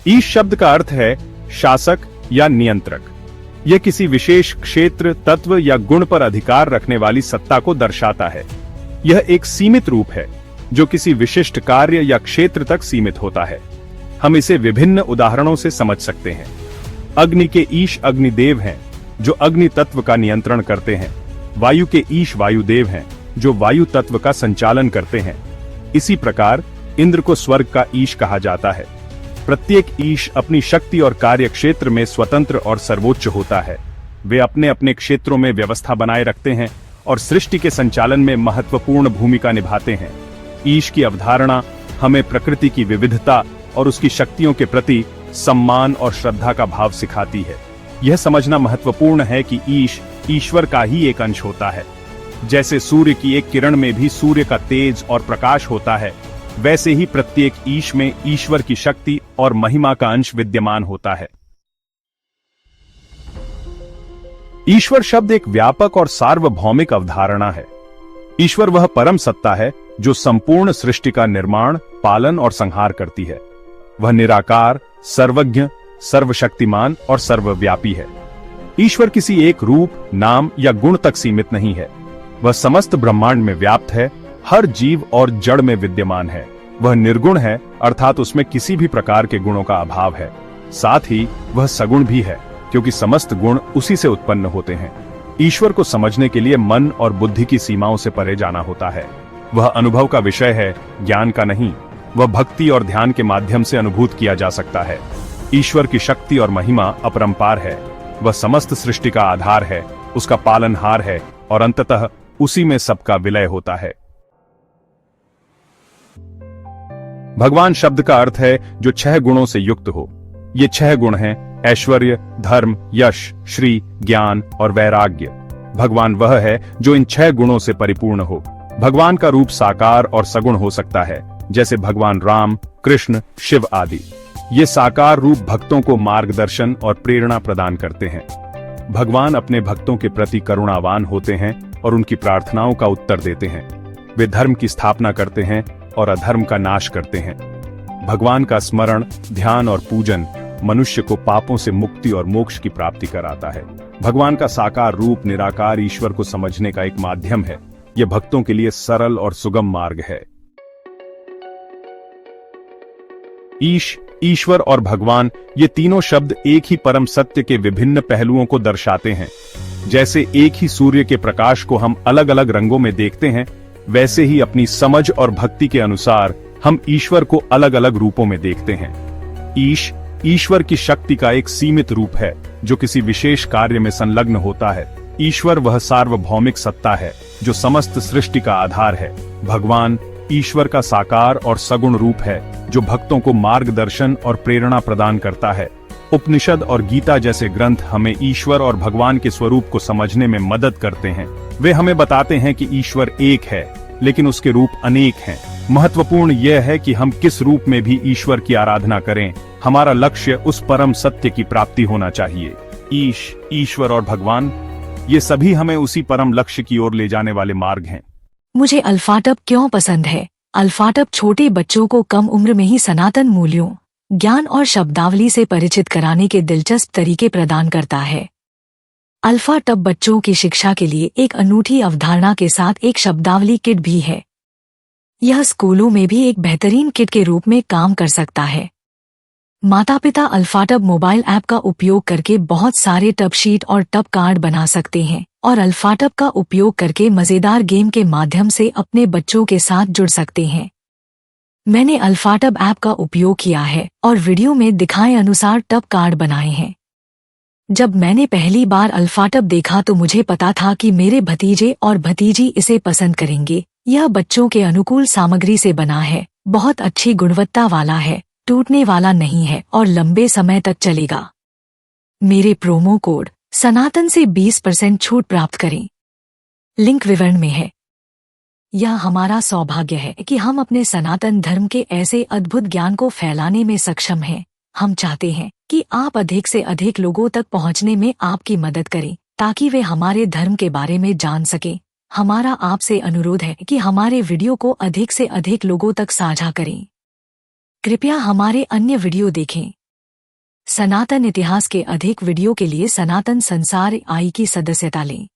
ईश शब्द का अर्थ है शासक या नियंत्रक। यह किसी विशेष क्षेत्र, तत्व या गुण पर अधिकार रखने वाली सत्ता को दर्शाता है। यह एक सीमित रूप है जो किसी विशिष्ट कार्य या क्षेत्र तक सीमित होता है। हम इसे विभिन्न उदाहरणों से समझ सकते हैं। अग्नि के ईश अग्निदेव हैं जो अग्नि तत्व का नियंत्रण करते हैं। वायु के ईश वायुदेव हैं जो वायु तत्व का संचालन करते हैं। इसी प्रकार इंद्र को स्वर्ग का ईश कहा जाता है। प्रत्येक ईश अपनी शक्ति और कार्य क्षेत्र में स्वतंत्र और सर्वोच्च होता है। वे अपने अपने क्षेत्रों में व्यवस्था बनाए रखते हैं और सृष्टि के संचालन में महत्वपूर्ण भूमिका निभाते हैं। ईश की अवधारणा हमें प्रकृति की विविधता और उसकी शक्तियों के प्रति सम्मान और श्रद्धा का भाव सिखाती है। यह समझना महत्वपूर्ण है कि ईश ईश्वर का ही एक अंश होता है। जैसे सूर्य की एक किरण में भी सूर्य का तेज और प्रकाश होता है, वैसे ही प्रत्येक ईश में ईश्वर की शक्ति और महिमा का अंश विद्यमान होता है। ईश्वर शब्द एक व्यापक और सार्वभौमिक अवधारणा है। ईश्वर वह परम सत्ता है जो संपूर्ण सृष्टि का निर्माण, पालन और संहार करती है। वह निराकार, सर्वज्ञ, सर्वशक्तिमान और सर्वव्यापी है। ईश्वर किसी एक रूप, नाम या गुण तक सीमित नहीं है। वह समस्त ब्रह्मांड में व्याप्त है, हर जीव और जड़ में विद्यमान है। वह निर्गुण है, अर्थात उसमें किसी भी प्रकार के गुणों का अभाव है। साथ ही वह सगुण भी है, क्योंकि समस्त गुण उसी से उत्पन्न होते हैं। ईश्वर को समझने के लिए मन और बुद्धि की सीमाओं से परे जाना होता है। वह अनुभव का विषय है, ज्ञान का नहीं। वह भक्ति और ध्यान के माध्यम से अनुभूत किया जा सकता है। ईश्वर की शक्ति और महिमा अपरंपार है। वह समस्त सृष्टि का आधार है, उसका पालनहार है और अंततः उसी में सबका विलय होता है। भगवान शब्द का अर्थ है जो 6 गुणों से युक्त हो। ये 6 गुण हैं ऐश्वर्य, धर्म, यश, श्री, ज्ञान और वैराग्य। भगवान वह है जो इन 6 गुणों से परिपूर्ण हो। भगवान का रूप साकार और सगुण हो सकता है, जैसे भगवान राम, कृष्ण, शिव आदि। ये साकार रूप भक्तों को मार्गदर्शन और प्रेरणा प्रदान करते हैं। भगवान अपने भक्तों के प्रति करुणावान होते हैं और उनकी प्रार्थनाओं का उत्तर देते हैं। वे धर्म की स्थापना करते हैं और अधर्म का नाश करते हैं। भगवान का स्मरण, ध्यान और पूजन मनुष्य को पापों से मुक्ति और मोक्ष की प्राप्ति कराता है। भगवान का साकार रूप निराकार ईश्वर को समझने का एक माध्यम है। यह भक्तों के लिए सरल और सुगम मार्ग है। ईश, ईश्वर और भगवान, ये तीनों शब्द एक ही परम सत्य के विभिन्न पहलुओं को दर्शाते हैं। जैसे एक ही सूर्य के प्रकाश को हम अलग अलग रंगों में देखते हैं, वैसे ही अपनी समझ और भक्ति के अनुसार हम ईश्वर को अलग अलग रूपों में देखते हैं। ईश, ईश्वर की शक्ति का एक सीमित रूप है जो किसी विशेष कार्य में संलग्न होता है। ईश्वर वह सार्वभौमिक सत्ता है जो समस्त सृष्टि का आधार है। भगवान ईश्वर का साकार और सगुण रूप है जो भक्तों को मार्गदर्शन और प्रेरणा प्रदान करता है। उपनिषद और गीता जैसे ग्रंथ हमें ईश्वर और भगवान के स्वरूप को समझने में मदद करते हैं। वे हमें बताते हैं कि ईश्वर एक है, लेकिन उसके रूप अनेक हैं। महत्वपूर्ण यह है कि हम किस रूप में भी ईश्वर की आराधना करें, हमारा लक्ष्य उस परम सत्य की प्राप्ति होना चाहिए। ईश, ईश्वर और भगवान, ये सभी हमें उसी परम लक्ष्य की ओर ले जाने वाले मार्ग हैं। मुझे अल्फाटब क्यों पसंद है? अल्फाटब छोटे बच्चों को कम उम्र में ही सनातन मूल्यों, ज्ञान और शब्दावली से परिचित कराने के दिलचस्प तरीके प्रदान करता है। अल्फाटब बच्चों की शिक्षा के लिए एक अनूठी अवधारणा के साथ एक शब्दावली किट भी है। यह स्कूलों में भी एक बेहतरीन किट के रूप में काम कर सकता है। माता पिता अल्फाटब मोबाइल ऐप का उपयोग करके बहुत सारे टब शीट और टब कार्ड बना सकते हैं और अल्फाटब का उपयोग करके मजेदार गेम के माध्यम से अपने बच्चों के साथ जुड़ सकते हैं। मैंने अल्फाटब ऐप का उपयोग किया है और वीडियो में दिखाए अनुसार टब कार्ड बनाए हैं। जब मैंने पहली बार अल्फाटब देखा तो मुझे पता था कि मेरे भतीजे और भतीजी इसे पसंद करेंगे। यह बच्चों के अनुकूल सामग्री से बना है, बहुत अच्छी गुणवत्ता वाला है, टूटने वाला नहीं है और लंबे समय तक चलेगा। मेरे प्रोमो कोड सनातन से 20% छूट प्राप्त करें। लिंक विवरण में है। यह हमारा सौभाग्य है कि हम अपने सनातन धर्म के ऐसे अद्भुत ज्ञान को फैलाने में सक्षम हैं। हम चाहते हैं कि आप अधिक से अधिक लोगों तक पहुंचने में आपकी मदद करें ताकि वे हमारे धर्म के बारे में जान सकें। हमारा आपसे अनुरोध है कि हमारे वीडियो को अधिक से अधिक लोगों तक साझा करें। कृपया हमारे अन्य वीडियो देखें। सनातन इतिहास के अधिक वीडियो के लिए सनातन संसार आई की सदस्यता लें।